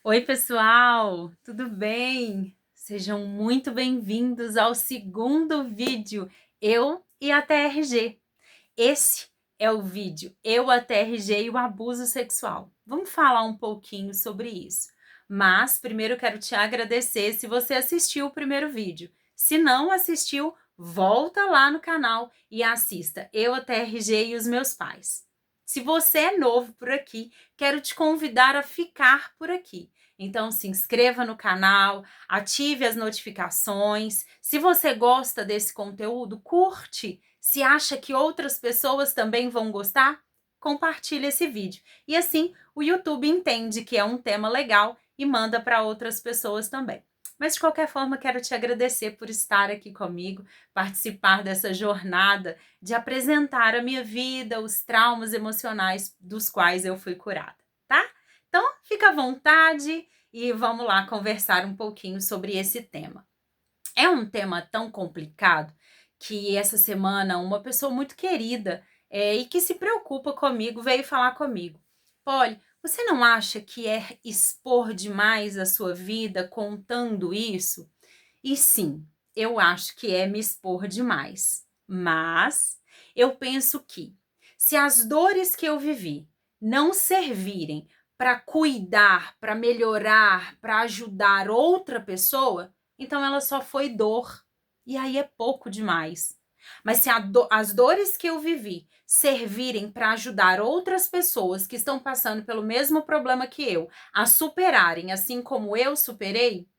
Oi, pessoal, tudo bem? Sejam muito bem-vindos ao segundo vídeo Eu e a TRG. Esse é o vídeo Eu, a TRG e o abuso sexual. Vamos falar um pouquinho sobre isso. Mas primeiro quero te agradecer se você assistiu o primeiro vídeo. Se não assistiu, volta lá no canal e assista Eu, a TRG e os meus pais. Se você é novo por aqui, quero te convidar a ficar por aqui. Então, se inscreva no canal, ative as notificações. Se você gosta desse conteúdo, curte. Se acha que outras pessoas também vão gostar, compartilhe esse vídeo. E assim, o YouTube entende que é um tema legal e manda para outras pessoas também. Mas, de qualquer forma, quero te agradecer por estar aqui comigo, participar dessa jornada de apresentar a minha vida, os traumas emocionais dos quais eu fui curada, tá? Então, fica à vontade e vamos lá conversar um pouquinho sobre esse tema. É um tema tão complicado que essa semana uma pessoa muito querida e que se preocupa comigo veio falar comigo. Polly, você não acha que é expor demais a sua vida contando isso? E sim, eu acho que é me expor demais. Mas eu penso que se as dores que eu vivi não servirem para cuidar, para melhorar, para ajudar outra pessoa, então ela só foi dor. E aí é pouco demais. Mas se as dores que eu vivi servirem para ajudar outras pessoas que estão passando pelo mesmo problema que eu a superarem, assim como eu superei,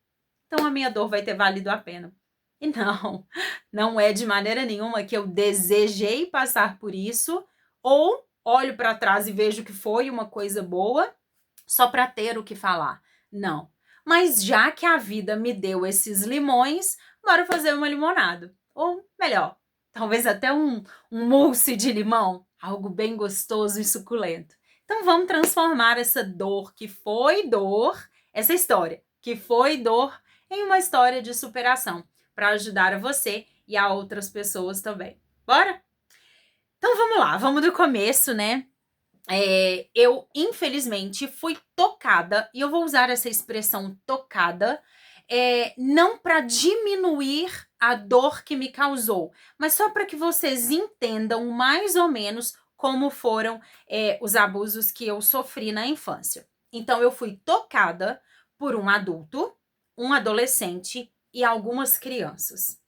então a minha dor vai ter valido a pena. E não, não é de maneira nenhuma que eu desejei passar por isso, ou olho para trás e vejo que foi uma coisa boa, só para ter o que falar. Não. Mas já que a vida me deu esses limões, bora fazer uma limonada. Ou melhor, talvez até um mousse de limão, algo bem gostoso e suculento. Então vamos transformar essa dor que foi dor, essa história que foi dor, em uma história de superação, para ajudar a você e a outras pessoas também. Bora? Então vamos lá, vamos do começo, né? Eu, infelizmente, fui tocada, e eu vou usar essa expressão tocada, não para diminuir a dor que me causou, mas só para que vocês entendam mais ou menos como foram os abusos que eu sofri na infância. Então, eu fui tocada por um adulto, um adolescente e algumas crianças.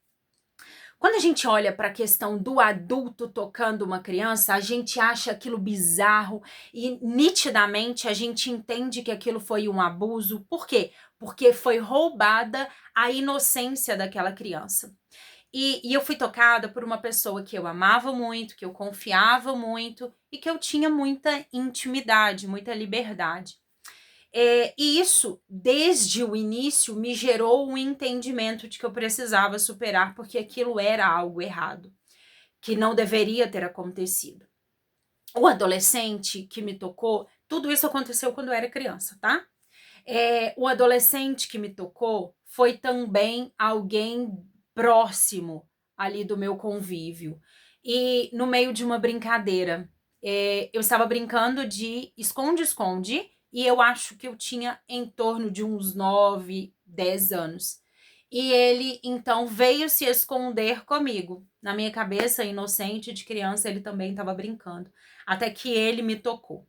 Quando a gente olha para a questão do adulto tocando uma criança, a gente acha aquilo bizarro e nitidamente a gente entende que aquilo foi um abuso. Por quê? Porque foi roubada a inocência daquela criança. E eu fui tocada por uma pessoa que eu amava muito, que eu confiava muito e que eu tinha muita intimidade, muita liberdade. E isso, desde o início, me gerou um entendimento de que eu precisava superar, porque aquilo era algo errado, que não deveria ter acontecido. O adolescente que me tocou, tudo isso aconteceu quando eu era criança, tá? O adolescente que me tocou foi também alguém próximo ali do meu convívio. E no meio de uma brincadeira, eu estava brincando de esconde-esconde e eu acho que eu tinha em torno de uns 9, 10 anos. E ele, então, veio se esconder comigo. Na minha cabeça, inocente de criança, ele também estava brincando. Até que ele me tocou.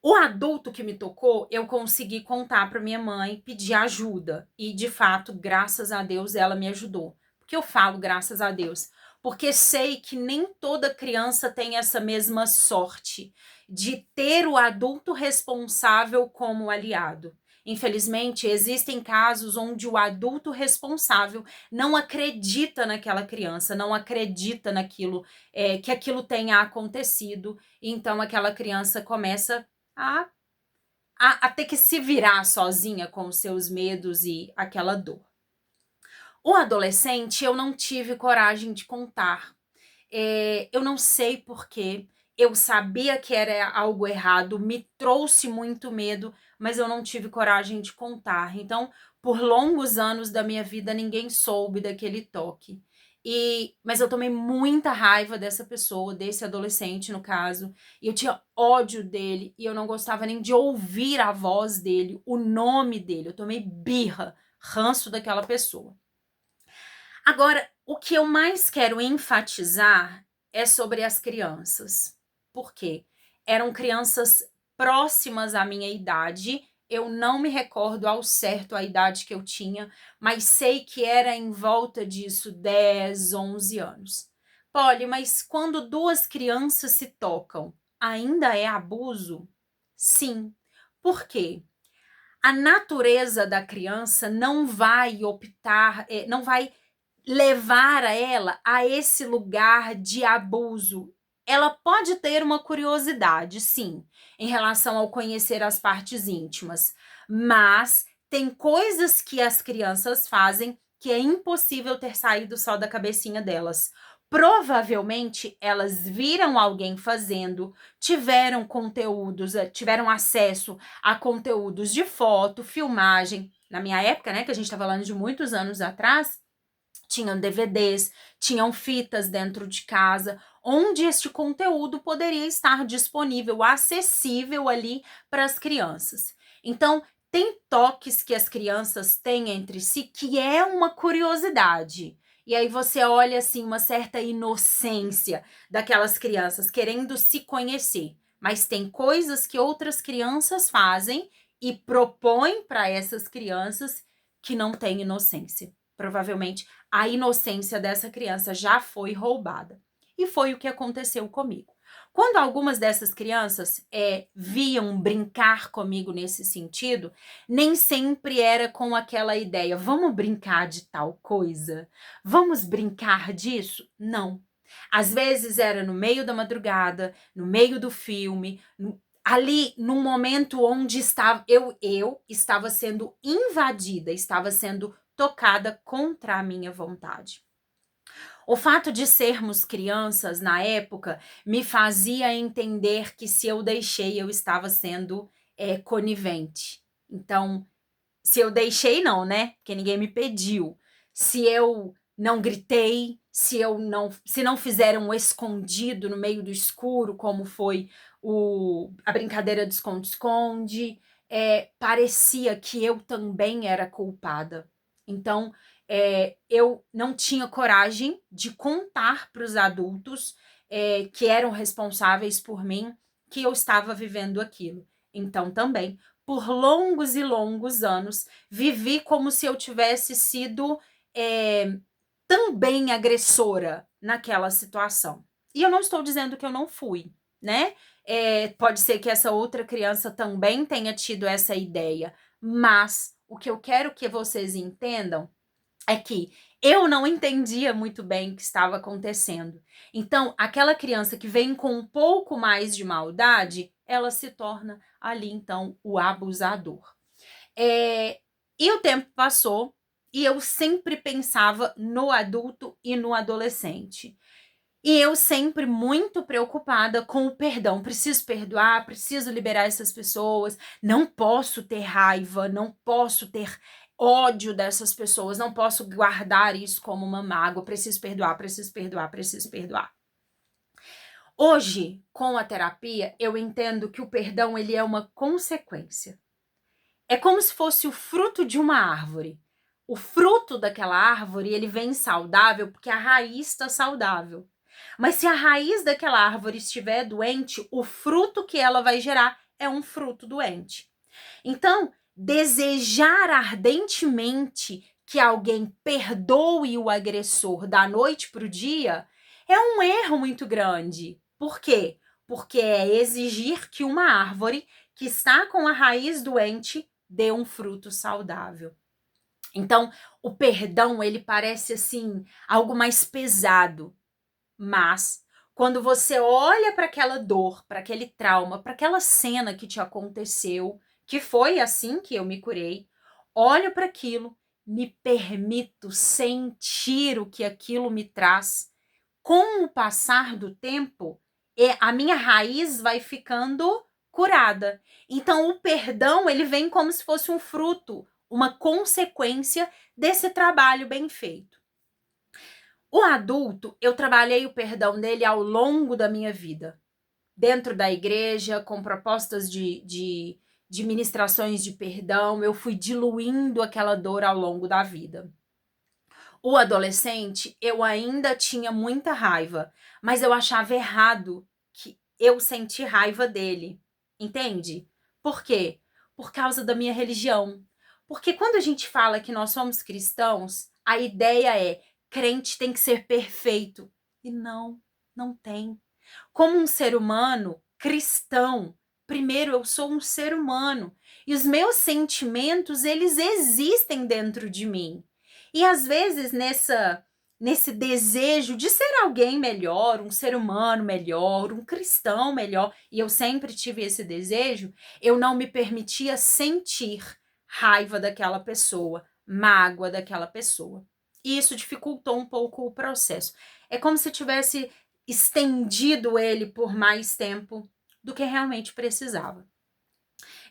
O adulto que me tocou, eu consegui contar para minha mãe, pedir ajuda. E, de fato, graças a Deus, ela me ajudou. Por que eu falo graças a Deus? Porque sei que nem toda criança tem essa mesma sorte de ter o adulto responsável como aliado. Infelizmente, existem casos onde o adulto responsável não acredita naquela criança, não acredita naquilo, que aquilo tenha acontecido. Então, aquela criança começa a, a ter que se virar sozinha com os seus medos e aquela dor. O adolescente, eu não tive coragem de contar. Eu não sei porquê. Eu sabia que era algo errado, me trouxe muito medo, mas eu não tive coragem de contar. Então, por longos anos da minha vida, ninguém soube daquele toque. Mas eu tomei muita raiva dessa pessoa, desse adolescente, no caso, e eu tinha ódio dele, e eu não gostava nem de ouvir a voz dele, o nome dele. Eu tomei birra, ranço daquela pessoa. Agora, o que eu mais quero enfatizar é sobre as crianças. Por quê? Eram crianças próximas à minha idade. Eu não me recordo ao certo a idade que eu tinha, mas sei que era em volta disso, 10, 11 anos. Polly, mas quando duas crianças se tocam, ainda é abuso? Sim. Por quê? A natureza da criança não vai optar, não vai levar a ela a esse lugar de abuso. Ela pode ter uma curiosidade, sim, em relação ao conhecer as partes íntimas, mas tem coisas que as crianças fazem que é impossível ter saído só da cabecinha delas. Provavelmente elas viram alguém fazendo, tiveram conteúdos, tiveram acesso a conteúdos de foto, filmagem. Na minha época, né, que a gente está falando de muitos anos atrás, tinham DVDs, tinham fitas dentro de casa, onde este conteúdo poderia estar disponível, acessível ali para as crianças. Então, tem toques que as crianças têm entre si que é uma curiosidade. E aí você olha assim uma certa inocência daquelas crianças querendo se conhecer. Mas tem coisas que outras crianças fazem e propõem para essas crianças que não têm inocência. Provavelmente a inocência dessa criança já foi roubada. E foi o que aconteceu comigo. Quando algumas dessas crianças viam brincar comigo nesse sentido, nem sempre era com aquela ideia, vamos brincar de tal coisa? Vamos brincar disso? Não. Às vezes era no meio da madrugada, no meio do filme, ali num momento onde eu estava sendo invadida, estava sendo tocada contra a minha vontade. O fato de sermos crianças na época me fazia entender que se eu deixei, eu estava sendo conivente. Então, se eu deixei, não, né? Porque ninguém me pediu. Se eu não gritei, se não fizeram um escondido no meio do escuro, como foi a brincadeira de esconde-esconde, parecia que eu também era culpada. Então, eu não tinha coragem de contar para os adultos que eram responsáveis por mim que eu estava vivendo aquilo. Então, também, por longos e longos anos, vivi como se eu tivesse sido também agressora naquela situação. E eu não estou dizendo que eu não fui, né? Pode ser que essa outra criança também tenha tido essa ideia, mas o que eu quero que vocês entendam é que eu não entendia muito bem o que estava acontecendo. Então, aquela criança que vem com um pouco mais de maldade, ela se torna ali, então, o abusador. E o tempo passou e eu sempre pensava no adulto e no adolescente. E eu sempre muito preocupada com o perdão. Preciso perdoar, preciso liberar essas pessoas. Não posso ter raiva, não posso ter ódio dessas pessoas, não posso guardar isso como uma mágoa. Preciso perdoar, preciso perdoar, preciso perdoar. Hoje, com a terapia, eu entendo que o perdão ele é uma consequência. É como se fosse o fruto de uma árvore. O fruto daquela árvore, ele vem saudável porque a raiz está saudável. Mas se a raiz daquela árvore estiver doente, o fruto que ela vai gerar é um fruto doente. Então, desejar ardentemente que alguém perdoe o agressor da noite para o dia é um erro muito grande. Por quê? Porque é exigir que uma árvore que está com a raiz doente dê um fruto saudável. Então, o perdão, ele parece assim, algo mais pesado. Mas, quando você olha para aquela dor, para aquele trauma, para aquela cena que te aconteceu, que foi assim que eu me curei, olho para aquilo, me permito sentir o que aquilo me traz. Com o passar do tempo, a minha raiz vai ficando curada. Então, o perdão, ele vem como se fosse um fruto, uma consequência desse trabalho bem feito. O adulto, eu trabalhei o perdão dele ao longo da minha vida. Dentro da igreja, com propostas de ministrações de perdão, eu fui diluindo aquela dor ao longo da vida. O adolescente, eu ainda tinha muita raiva, mas eu achava errado que eu senti raiva dele, entende? Por quê? Por causa da minha religião. Porque quando a gente fala que nós somos cristãos, a ideia é crente tem que ser perfeito. E não, não tem. Como um ser humano cristão, primeiro eu sou um ser humano e os meus sentimentos, eles existem dentro de mim. E às vezes nesse desejo de ser alguém melhor, um ser humano melhor, um cristão melhor, e eu sempre tive esse desejo, eu não me permitia sentir raiva daquela pessoa, mágoa daquela pessoa. E isso dificultou um pouco o processo. É como se tivesse estendido ele por mais tempo do que realmente precisava.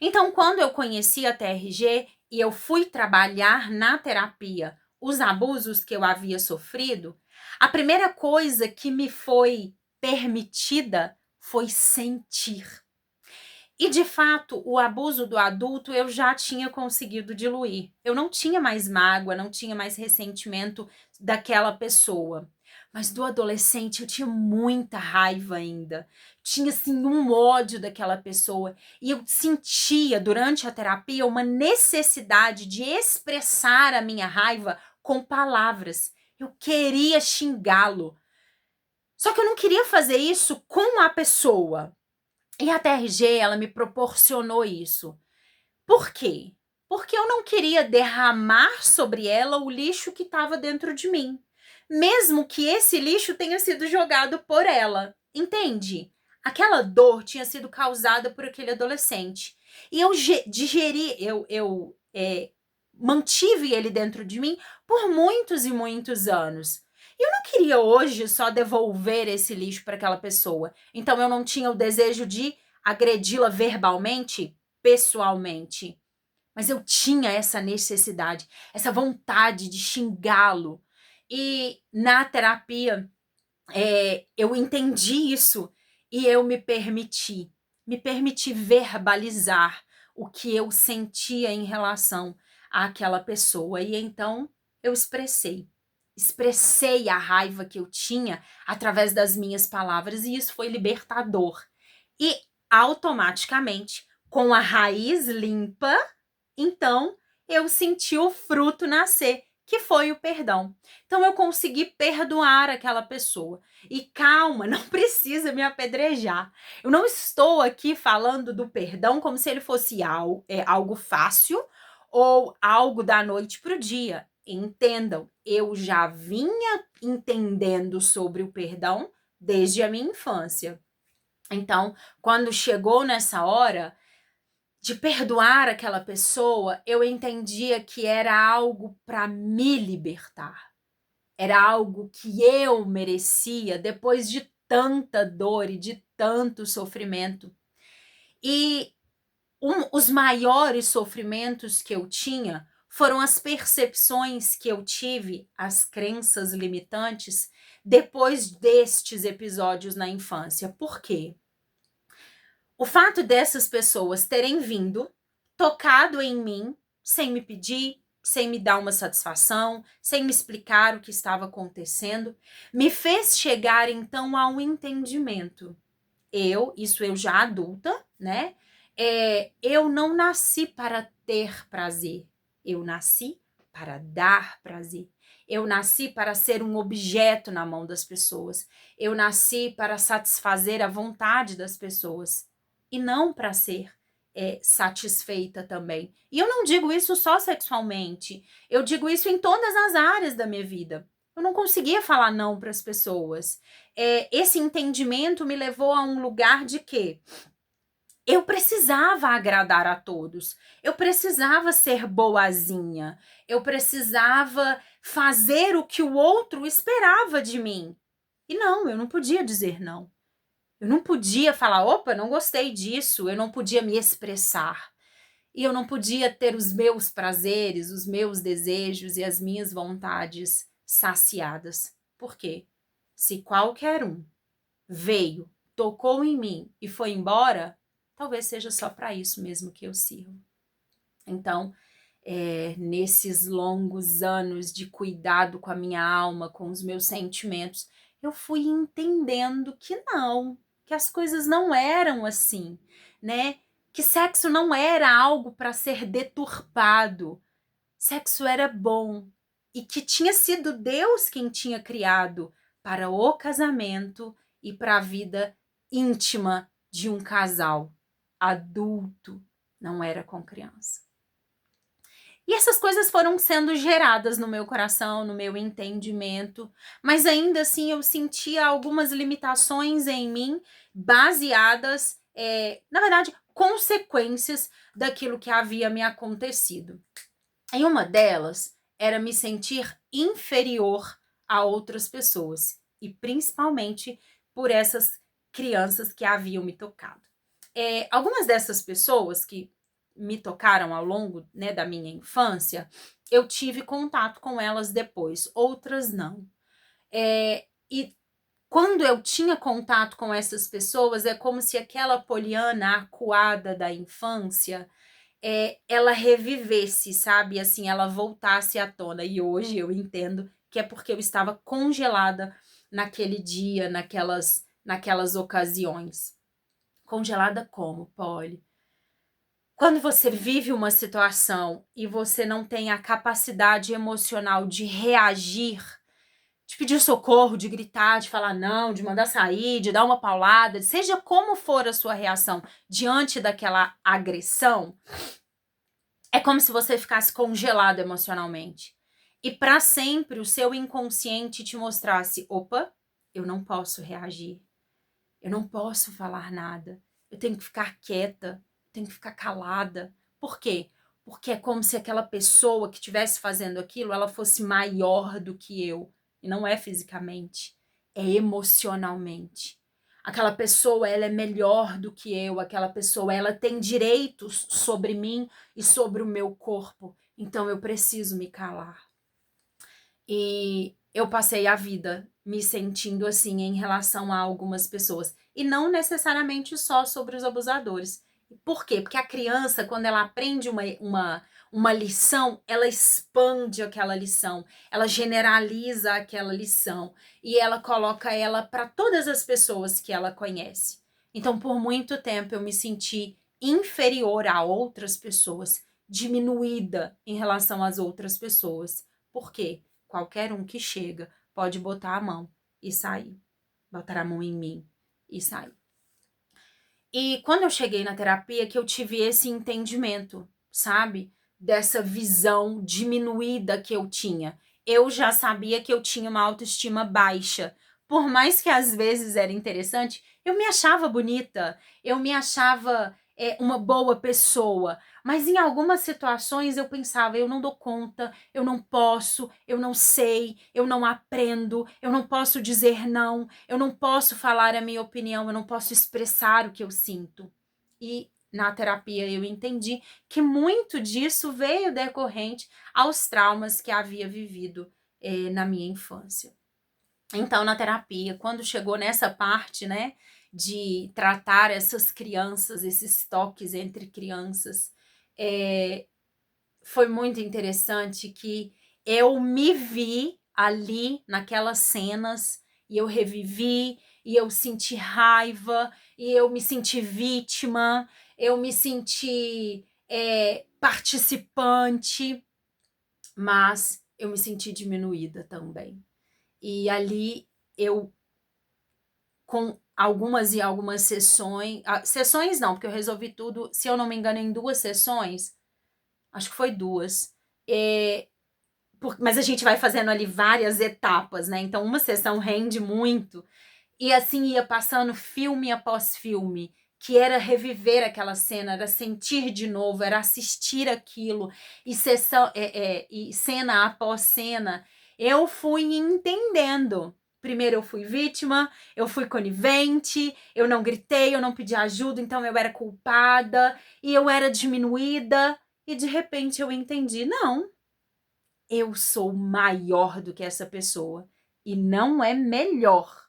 Então, quando eu conheci a TRG e eu fui trabalhar na terapia os abusos que eu havia sofrido, a primeira coisa que me foi permitida foi sentir. E, de fato, o abuso do adulto eu já tinha conseguido diluir. Eu não tinha mais mágoa, não tinha mais ressentimento daquela pessoa. Mas do adolescente eu tinha muita raiva ainda. Tinha, assim, um ódio daquela pessoa. E eu sentia, durante a terapia, uma necessidade de expressar a minha raiva com palavras. Eu queria xingá-lo. Só que eu não queria fazer isso com a pessoa. E a TRG, ela me proporcionou isso. Por quê? Porque eu não queria derramar sobre ela o lixo que estava dentro de mim. Mesmo que esse lixo tenha sido jogado por ela. Entende? Aquela dor tinha sido causada por aquele adolescente. E eu digeri, mantive ele dentro de mim por muitos e muitos anos. E eu não queria hoje só devolver esse lixo para aquela pessoa. Então eu não tinha o desejo de agredi-la verbalmente, pessoalmente. Mas eu tinha essa necessidade, essa vontade de xingá-lo. E na terapia, eu entendi isso e eu me permiti verbalizar o que eu sentia em relação àquela pessoa. E então eu expressei a raiva que eu tinha através das minhas palavras e isso foi libertador. E automaticamente, com a raiz limpa, então eu senti o fruto nascer, que foi o perdão. Então eu consegui perdoar aquela pessoa. E calma, não precisa me apedrejar. Eu não estou aqui falando do perdão como se ele fosse algo fácil ou algo da noite para o dia. Entendam, eu já vinha entendendo sobre o perdão desde a minha infância. Então, quando chegou nessa hora de perdoar aquela pessoa, eu entendia que era algo para me libertar. Era algo que eu merecia depois de tanta dor e de tanto sofrimento. E os maiores sofrimentos que eu tinha foram as percepções que eu tive, as crenças limitantes, depois destes episódios na infância. Por quê? O fato dessas pessoas terem vindo, tocado em mim, sem me pedir, sem me dar uma satisfação, sem me explicar o que estava acontecendo, me fez chegar então a um entendimento. Isso eu já adulta, né? Eu não nasci para ter prazer, eu nasci para dar prazer. Eu nasci para ser um objeto na mão das pessoas. Eu nasci para satisfazer a vontade das pessoas e não para ser satisfeita também. E eu não digo isso só sexualmente, eu digo isso em todas as áreas da minha vida. Eu não conseguia falar não para as pessoas. Esse entendimento me levou a um lugar de que eu precisava agradar a todos, eu precisava ser boazinha, eu precisava fazer o que o outro esperava de mim. E não, eu não podia dizer não. Eu não podia falar, opa, não gostei disso, eu não podia me expressar. E eu não podia ter os meus prazeres, os meus desejos e as minhas vontades saciadas. Por quê? Se qualquer um veio, tocou em mim e foi embora, talvez seja só para isso mesmo que eu sirvo. Então, nesses longos anos de cuidado com a minha alma, com os meus sentimentos, eu fui entendendo que não, que as coisas não eram assim, né? Que sexo não era algo para ser deturpado. Sexo era bom e que tinha sido Deus quem tinha criado para o casamento e para a vida íntima de um casal adulto, não era com criança. E essas coisas foram sendo geradas no meu coração, no meu entendimento, mas ainda assim eu sentia algumas limitações em mim, baseadas, na verdade, consequências daquilo que havia me acontecido. E uma delas era me sentir inferior a outras pessoas, e principalmente por essas crianças que haviam me tocado. Algumas dessas pessoas que me tocaram ao longo, né, da minha infância, eu tive contato com elas depois, outras não. E quando eu tinha contato com essas pessoas, é como se aquela Poliana acuada da infância, ela revivesse, sabe? Assim, ela voltasse à tona. E hoje eu entendo que é porque eu estava congelada naquele dia, naquelas ocasiões. Congelada como, Polly? Quando você vive uma situação e você não tem a capacidade emocional de reagir, de pedir socorro, de gritar, de falar não, de mandar sair, de dar uma paulada, seja como for a sua reação diante daquela agressão, é como se você ficasse congelado emocionalmente. E para sempre o seu inconsciente te mostrasse: opa, eu não posso reagir, eu não posso falar nada, eu tenho que ficar quieta, tenho que ficar calada. Por quê? Porque é como se aquela pessoa que estivesse fazendo aquilo, ela fosse maior do que eu. E não é fisicamente, é emocionalmente. Aquela pessoa, ela é melhor do que eu, aquela pessoa, ela tem direitos sobre mim e sobre o meu corpo. Então eu preciso me calar. E eu passei a vida me sentindo assim em relação a algumas pessoas. E não necessariamente só sobre os abusadores. Por quê? Porque a criança, quando ela aprende uma lição, ela expande aquela lição, ela generaliza aquela lição e ela coloca ela para todas as pessoas que ela conhece. Então, por muito tempo, eu me senti inferior a outras pessoas, diminuída em relação às outras pessoas. Por quê? Qualquer um que chega pode botar a mão e sair. Botar a mão em mim e sair. E quando eu cheguei na terapia que eu tive esse entendimento, sabe? Dessa visão diminuída que eu tinha. Eu já sabia que eu tinha uma autoestima baixa. Por mais que às vezes era interessante, eu me achava bonita, eu me achava uma boa pessoa. Mas em algumas situações eu pensava, eu não dou conta, eu não posso, eu não sei, eu não aprendo, eu não posso dizer não, eu não posso falar a minha opinião, eu não posso expressar o que eu sinto. E na terapia eu entendi que muito disso veio decorrente aos traumas que havia vivido na minha infância. Então, na terapia, quando chegou nessa parte, né, de tratar essas crianças, esses toques entre crianças, foi muito interessante que eu me vi ali naquelas cenas e eu revivi e eu senti raiva e eu me senti vítima, eu me senti participante, mas eu me senti diminuída também. E ali eu, com algumas sessões não, porque eu resolvi tudo, se eu não me engano, em 2 sessões, acho que foi 2, mas a gente vai fazendo ali várias etapas, né? Então uma sessão rende muito, e assim ia passando filme após filme, que era reviver aquela cena, era sentir de novo, era assistir aquilo, e cena após cena, eu fui entendendo. Primeiro eu fui vítima, eu fui conivente, eu não gritei, eu não pedi ajuda, então eu era culpada, e eu era diminuída, e de repente eu entendi, não, eu sou maior do que essa pessoa. e não é melhor.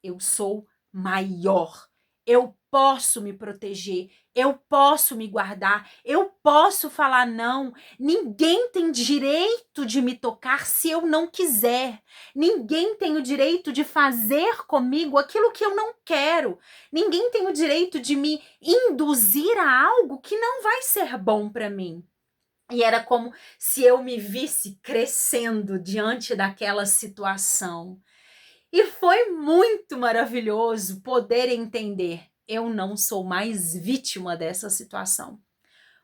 Eu sou maior. Eu posso me proteger, eu posso me guardar, eu posso falar não. Ninguém tem direito de me tocar se eu não quiser. Ninguém tem o direito de fazer comigo aquilo que eu não quero. Ninguém tem o direito de me induzir a algo que não vai ser bom para mim. E era como se eu me visse crescendo diante daquela situação. E foi muito maravilhoso poder entender. Eu não sou mais vítima dessa situação.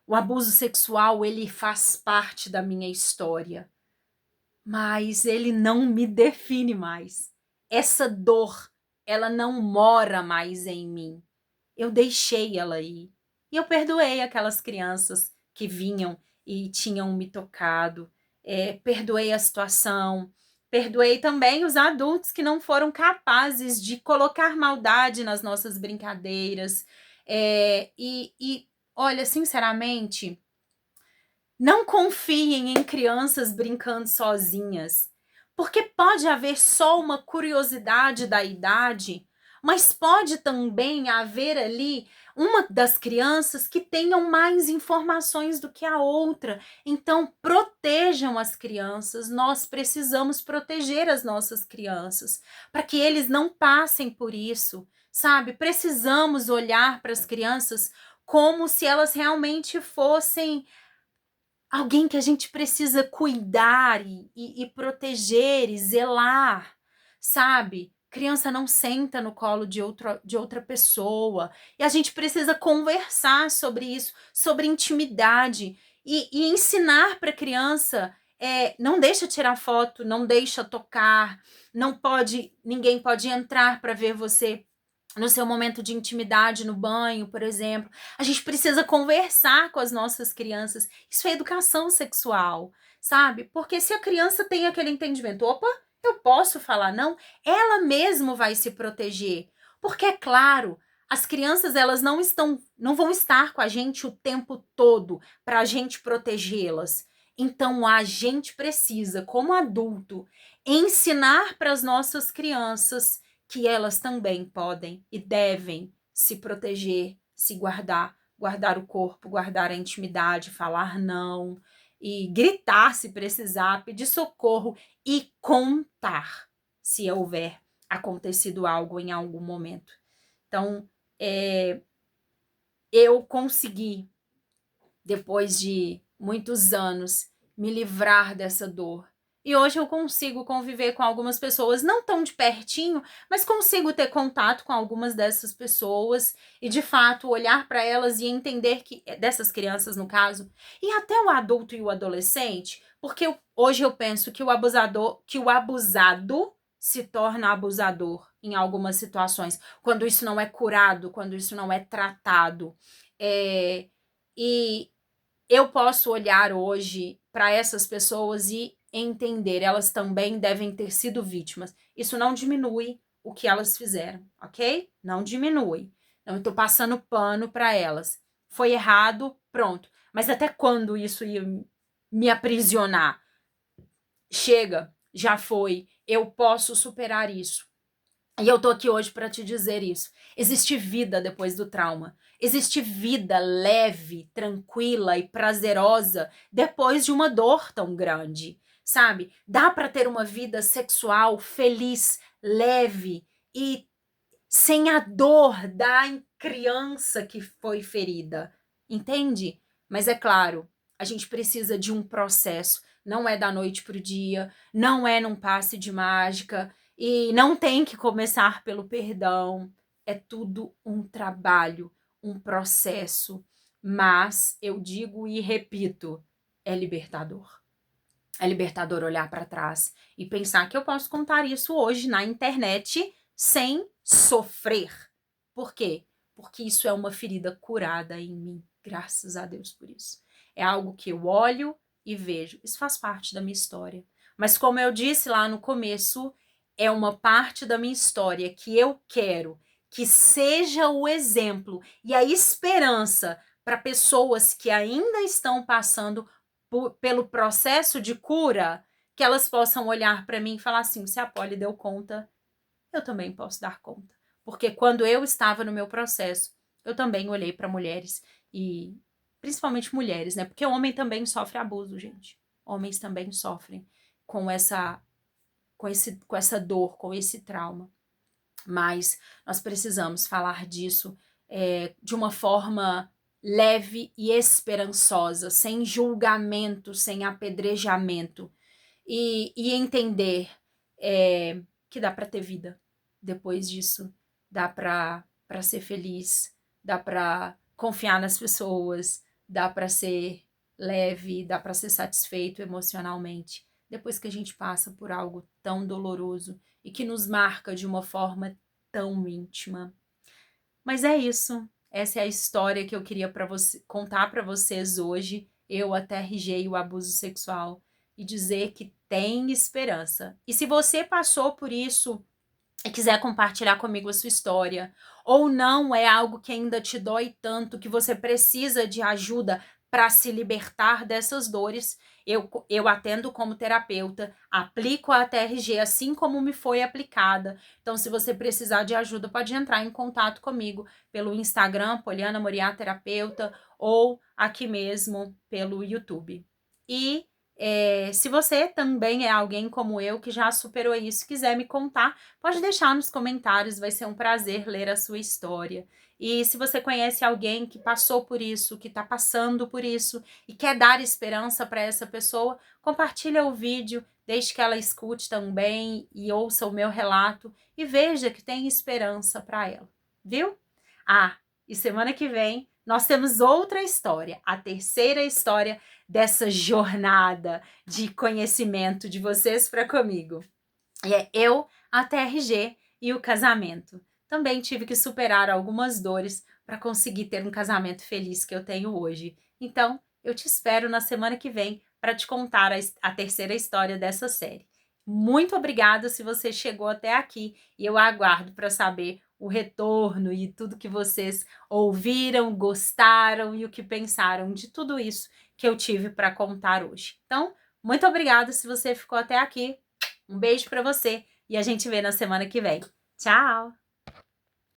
O abuso sexual, ele faz parte da minha história, mas ele não me define mais. Essa dor, ela não mora mais em mim. Eu deixei ela ir. E eu perdoei aquelas crianças que vinham e tinham me tocado. Perdoei a situação. Perdoei também os adultos que não foram capazes de colocar maldade nas nossas brincadeiras. Olha, sinceramente, não confiem em crianças brincando sozinhas, porque pode haver só uma curiosidade da idade, mas pode também haver ali uma das crianças que tenham mais informações do que a outra. Então, protejam as crianças. Nós precisamos proteger as nossas crianças para que eles não passem por isso, sabe? Precisamos olhar para as crianças como se elas realmente fossem alguém que a gente precisa cuidar e proteger e zelar, sabe? Criança não senta no colo de outra pessoa. E a gente precisa conversar sobre isso, sobre intimidade. E ensinar para a criança, não deixa tirar foto, não deixa tocar, ninguém pode entrar para ver você no seu momento de intimidade no banho, por exemplo. A gente precisa conversar com as nossas crianças. Isso é educação sexual, sabe? Porque se a criança tem aquele entendimento, opa, eu posso falar não, ela mesmo vai se proteger. Porque é claro, as crianças elas não vão estar com a gente o tempo todo para a gente protegê-las. Então a gente precisa, como adulto, ensinar para as nossas crianças que elas também podem e devem se proteger, se guardar, guardar o corpo, guardar a intimidade, falar não e gritar se precisar, pedir socorro e contar se houver acontecido algo em algum momento. Então, eu consegui, depois de muitos anos, me livrar dessa dor. E hoje eu consigo conviver com algumas pessoas, não tão de pertinho, mas consigo ter contato com algumas dessas pessoas e, de fato, olhar para elas e entender que, dessas crianças, no caso, e até o adulto e o adolescente, porque hoje eu penso que o abusado se torna abusador em algumas situações, quando isso não é curado, quando isso não é tratado. E eu posso olhar hoje para essas pessoas e entender, elas também devem ter sido vítimas. Isso não diminui o que elas fizeram, ok? Não diminui. Não estou passando pano para elas. Foi errado, pronto. Mas até quando isso ia me aprisionar? Chega, já foi. Eu posso superar isso. E eu tô aqui hoje para te dizer isso. Existe vida depois do trauma. Existe vida leve, tranquila e prazerosa depois de uma dor tão grande, sabe? Dá para ter uma vida sexual feliz, leve e sem a dor da criança que foi ferida. Entende? Mas é claro, a gente precisa de um processo. Não é da noite pro dia, não é num passe de mágica. E não tem que começar pelo perdão. É tudo um trabalho, um processo. Mas eu digo e repito, é libertador. É libertador olhar para trás e pensar que eu posso contar isso hoje na internet sem sofrer. Por quê? Porque isso é uma ferida curada em mim. Graças a Deus por isso. É algo que eu olho e vejo. Isso faz parte da minha história. Mas como eu disse lá no começo, é uma parte da minha história que eu quero que seja o exemplo e a esperança para pessoas que ainda estão passando pelo processo de cura, que elas possam olhar para mim e falar assim, se a Polly deu conta, eu também posso dar conta. Porque quando eu estava no meu processo, eu também olhei para mulheres e principalmente mulheres, né? Porque homem também sofre abuso, gente. Homens também sofrem com essa dor, com esse trauma. Mas nós precisamos falar disso de uma forma leve e esperançosa, sem julgamento, sem apedrejamento, e entender que dá para ter vida depois disso, dá para ser feliz, dá para confiar nas pessoas, dá para ser leve, dá para ser satisfeito emocionalmente depois que a gente passa por algo tão doloroso e que nos marca de uma forma tão íntima. Mas é isso. Essa é a história que eu queria contar para vocês hoje, eu, a TRG e o abuso sexual, e dizer que tem esperança. E se você passou por isso e quiser compartilhar comigo a sua história, ou não é algo que ainda te dói tanto, que você precisa de ajuda para se libertar dessas dores, eu atendo como terapeuta, aplico a TRG assim como me foi aplicada. Então, se você precisar de ajuda, pode entrar em contato comigo pelo Instagram, Poliana Moriá Terapeuta, ou aqui mesmo pelo YouTube. E se você também é alguém como eu que já superou isso e quiser me contar, pode deixar nos comentários, vai ser um prazer ler a sua história. E se você conhece alguém que passou por isso, que está passando por isso e quer dar esperança para essa pessoa, compartilha o vídeo, deixe que ela escute também e ouça o meu relato e veja que tem esperança para ela, viu? E semana que vem nós temos outra história, a terceira história dessa jornada de conhecimento de vocês para comigo. E é eu, a TRG e o casamento. Também tive que superar algumas dores para conseguir ter um casamento feliz que eu tenho hoje. Então, eu te espero na semana que vem para te contar a terceira história dessa série. Muito obrigada se você chegou até aqui e eu aguardo para saber o retorno e tudo que vocês ouviram, gostaram e o que pensaram de tudo isso que eu tive para contar hoje. Então, muito obrigada se você ficou até aqui. Um beijo para você e a gente vê na semana que vem. Tchau!